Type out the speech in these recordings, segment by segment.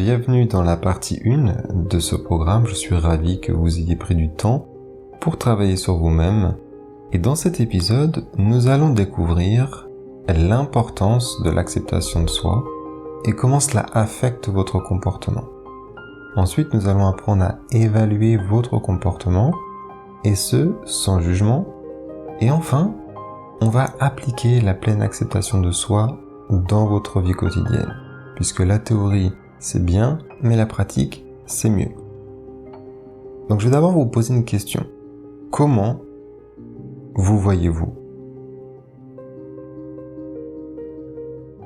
Bienvenue dans la partie 1 de ce programme. Je suis ravi que vous ayez pris du temps pour travailler sur vous-même. Et dans cet épisode, nous allons découvrir l'importance de l'acceptation de soi et comment cela affecte votre comportement. Ensuite, nous allons apprendre à évaluer votre comportement, et ce, sans jugement. Et enfin, on va appliquer la pleine acceptation de soi dans votre vie quotidienne, puisque la théorie, c'est bien, mais la pratique, c'est mieux. Donc je vais d'abord vous poser une question. Comment vous voyez-vous ?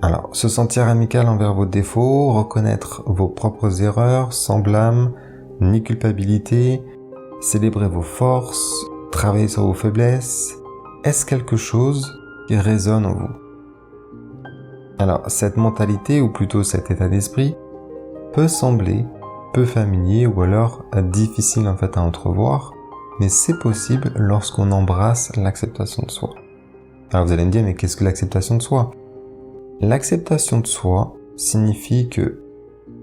Alors, se sentir amical envers vos défauts, reconnaître vos propres erreurs, sans blâme, ni culpabilité, célébrer vos forces, travailler sur vos faiblesses, est-ce quelque chose qui résonne en vous ? Alors, cette mentalité, ou plutôt cet état d'esprit, peut sembler peu familier ou alors difficile à entrevoir, mais c'est possible lorsqu'on embrasse l'acceptation de soi. Alors vous allez me dire, mais qu'est-ce que l'acceptation de soi ? L'acceptation de soi signifie que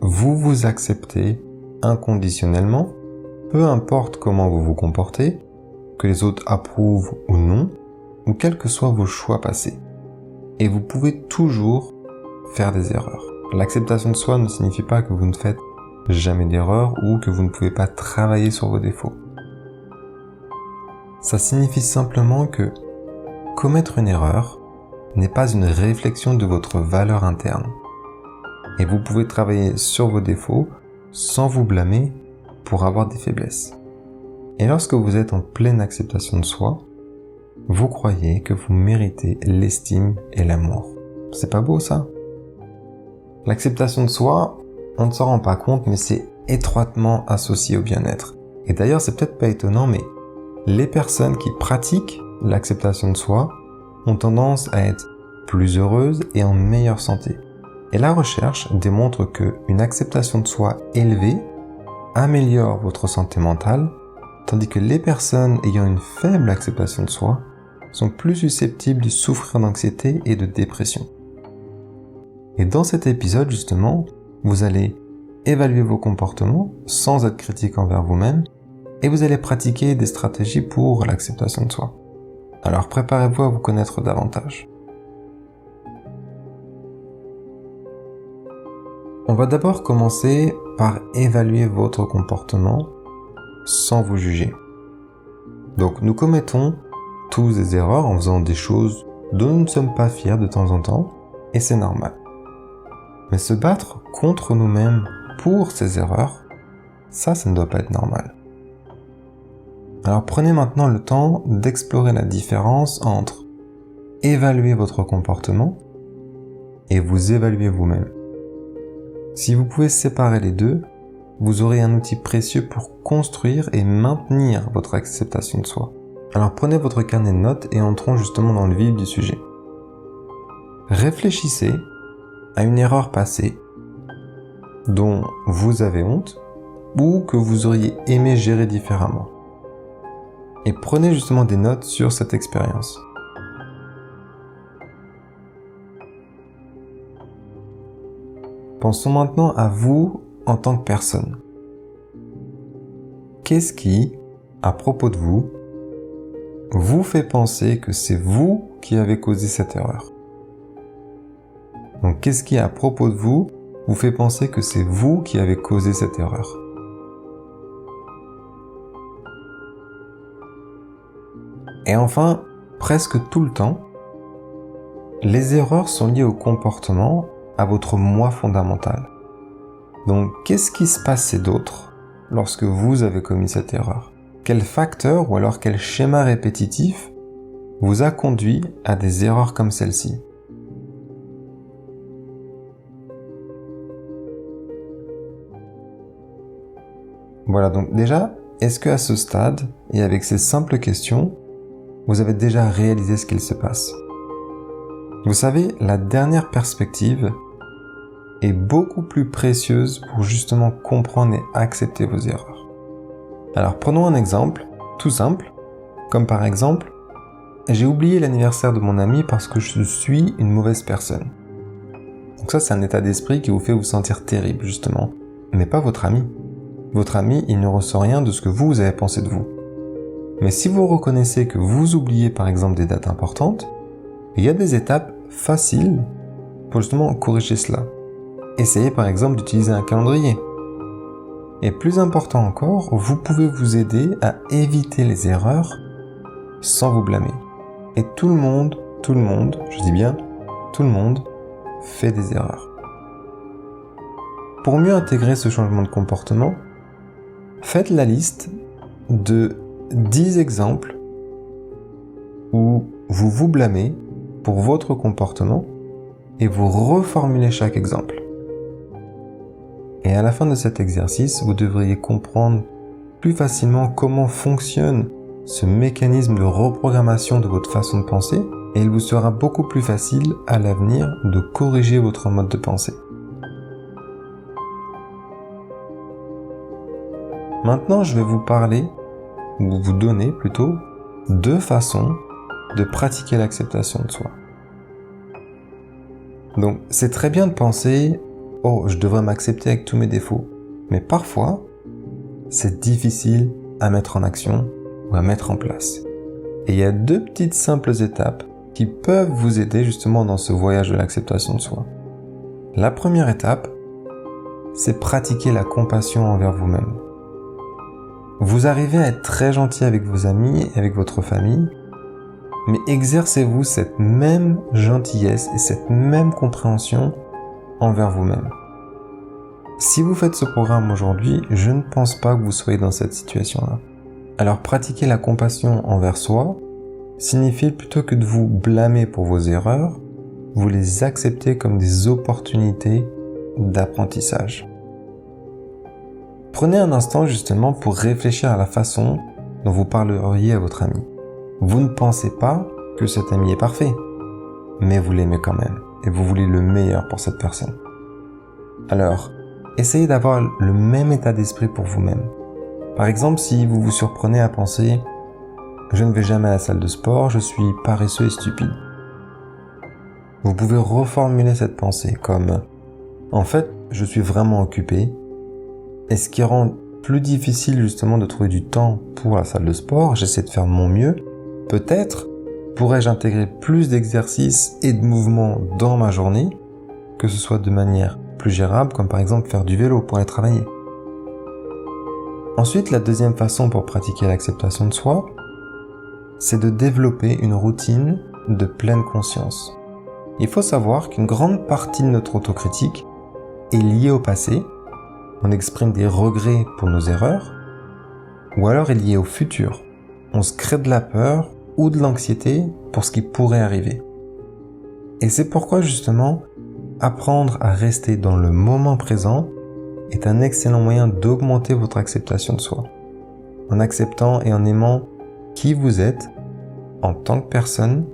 vous vous acceptez inconditionnellement, peu importe comment vous vous comportez, que les autres approuvent ou non, ou quels que soient vos choix passés. Et vous pouvez toujours faire des erreurs. L'acceptation de soi ne signifie pas que vous ne faites jamais d'erreurs ou que vous ne pouvez pas travailler sur vos défauts. Ça signifie simplement que commettre une erreur n'est pas une réflexion de votre valeur interne. Et vous pouvez travailler sur vos défauts sans vous blâmer pour avoir des faiblesses. Et lorsque vous êtes en pleine acceptation de soi, vous croyez que vous méritez l'estime et l'amour. C'est pas beau ça ? L'acceptation de soi, on ne s'en rend pas compte, mais c'est étroitement associé au bien-être. Et d'ailleurs, c'est peut-être pas étonnant, mais les personnes qui pratiquent l'acceptation de soi ont tendance à être plus heureuses et en meilleure santé. Et la recherche démontre qu'une acceptation de soi élevée améliore votre santé mentale, tandis que les personnes ayant une faible acceptation de soi sont plus susceptibles de souffrir d'anxiété et de dépression. Et dans cet épisode, justement, vous allez évaluer vos comportements sans être critique envers vous-même et vous allez pratiquer des stratégies pour l'acceptation de soi. Alors préparez-vous à vous connaître davantage. On va d'abord commencer par évaluer votre comportement sans vous juger. Donc nous commettons tous des erreurs en faisant des choses dont nous ne sommes pas fiers de temps en temps, et c'est normal. Mais se battre contre nous-mêmes pour ces erreurs, ça ne doit pas être normal. Alors prenez maintenant le temps d'explorer la différence entre évaluer votre comportement et vous évaluer vous-même. Si vous pouvez séparer les deux, vous aurez un outil précieux pour construire et maintenir votre acceptation de soi. Alors prenez votre carnet de notes et entrons justement dans le vif du sujet. Réfléchissez à une erreur passée dont vous avez honte ou que vous auriez aimé gérer différemment. Et prenez justement des notes sur cette expérience. Pensons maintenant à vous en tant que personne. Qu'est-ce qui, à propos de vous, vous fait penser que c'est vous qui avez causé cette erreur ? Donc, qu'est-ce qui, à propos de vous, vous fait penser que c'est vous qui avez causé cette erreur ? Et enfin, presque tout le temps, les erreurs sont liées au comportement, à votre moi fondamental. Donc, qu'est-ce qui se passait d'autre lorsque vous avez commis cette erreur ? Quel facteur ou alors quel schéma répétitif vous a conduit à des erreurs comme celle-ci ? Voilà, donc déjà, est-ce qu'à ce stade, et avec ces simples questions, vous avez déjà réalisé ce qu'il se passe ? Vous savez, la dernière perspective est beaucoup plus précieuse pour justement comprendre et accepter vos erreurs. Alors prenons un exemple, tout simple, comme par exemple, j'ai oublié l'anniversaire de mon ami parce que je suis une mauvaise personne. Donc ça, c'est un état d'esprit qui vous fait vous sentir terrible, justement. mais pas votre ami. Votre ami, il ne ressent rien de ce que vous avez pensé de vous. Mais si vous reconnaissez que vous oubliez par exemple des dates importantes, il y a des étapes faciles pour justement corriger cela. Essayez par exemple d'utiliser un calendrier. Et plus important encore, vous pouvez vous aider à éviter les erreurs sans vous blâmer. Et tout le monde, je dis bien tout le monde, fait des erreurs. Pour mieux intégrer ce changement de comportement, faites la liste de 10 exemples où vous vous blâmez pour votre comportement et vous reformulez chaque exemple. Et à la fin de cet exercice, vous devriez comprendre plus facilement comment fonctionne ce mécanisme de reprogrammation de votre façon de penser et il vous sera beaucoup plus facile à l'avenir de corriger votre mode de pensée. Maintenant, je vais vous parler, ou vous donner plutôt, 2 façons de pratiquer l'acceptation de soi. Donc, c'est très bien de penser « Oh, je devrais m'accepter avec tous mes défauts ». Mais parfois, c'est difficile à mettre en action ou à mettre en place. Et il y a 2 petites simples étapes qui peuvent vous aider justement dans ce voyage de l'acceptation de soi. La première étape, c'est pratiquer la compassion envers vous-même. Vous arrivez à être très gentil avec vos amis et avec votre famille, mais exercez-vous cette même gentillesse et cette même compréhension envers vous-même. Si vous faites ce programme aujourd'hui, je ne pense pas que vous soyez dans cette situation-là. Alors pratiquer la compassion envers soi signifie plutôt que de vous blâmer pour vos erreurs, vous les acceptez comme des opportunités d'apprentissage. Prenez un instant justement pour réfléchir à la façon dont vous parleriez à votre ami. Vous ne pensez pas que cet ami est parfait, mais vous l'aimez quand même et vous voulez le meilleur pour cette personne. Alors, essayez d'avoir le même état d'esprit pour vous-même. Par exemple, si vous vous surprenez à penser « Je ne vais jamais à la salle de sport, je suis paresseux et stupide ». Vous pouvez reformuler cette pensée comme « En fait, je suis vraiment occupé ». Et ce qui rend plus difficile justement de trouver du temps pour la salle de sport, j'essaie de faire de mon mieux. Peut-être pourrais-je intégrer plus d'exercices et de mouvements dans ma journée, que ce soit de manière plus gérable, comme par exemple faire du vélo pour aller travailler. Ensuite, la deuxième façon pour pratiquer l'acceptation de soi, c'est de développer une routine de pleine conscience. Il faut savoir qu'une grande partie de notre autocritique est liée au passé. On exprime des regrets pour nos erreurs, ou alors est lié au futur. On se crée de la peur ou de l'anxiété pour ce qui pourrait arriver. Et c'est pourquoi justement, apprendre à rester dans le moment présent est un excellent moyen d'augmenter votre acceptation de soi. En acceptant et en aimant qui vous êtes en tant que personne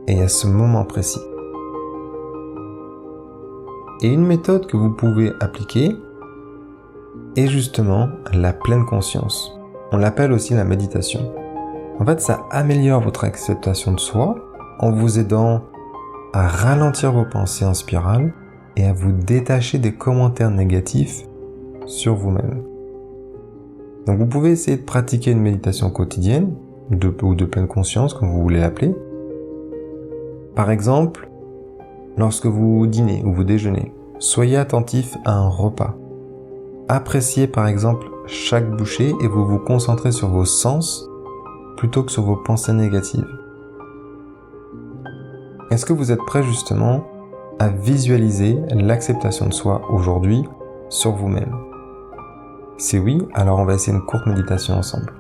et à ce moment précis. Et une méthode que vous pouvez appliquer est justement la pleine conscience. On l'appelle aussi la méditation. En fait, ça améliore votre acceptation de soi en vous aidant à ralentir vos pensées en spirale et à vous détacher des commentaires négatifs sur vous-même. Donc vous pouvez essayer de pratiquer une méditation quotidienne ou de pleine conscience, comme vous voulez l'appeler. Par exemple, lorsque vous dînez ou vous déjeunez, soyez attentif à un repas. Appréciez par exemple chaque bouchée et vous vous concentrez sur vos sens plutôt que sur vos pensées négatives. Est-ce que vous êtes prêt justement à visualiser l'acceptation de soi aujourd'hui sur vous-même? Si oui, alors on va essayer une courte méditation ensemble.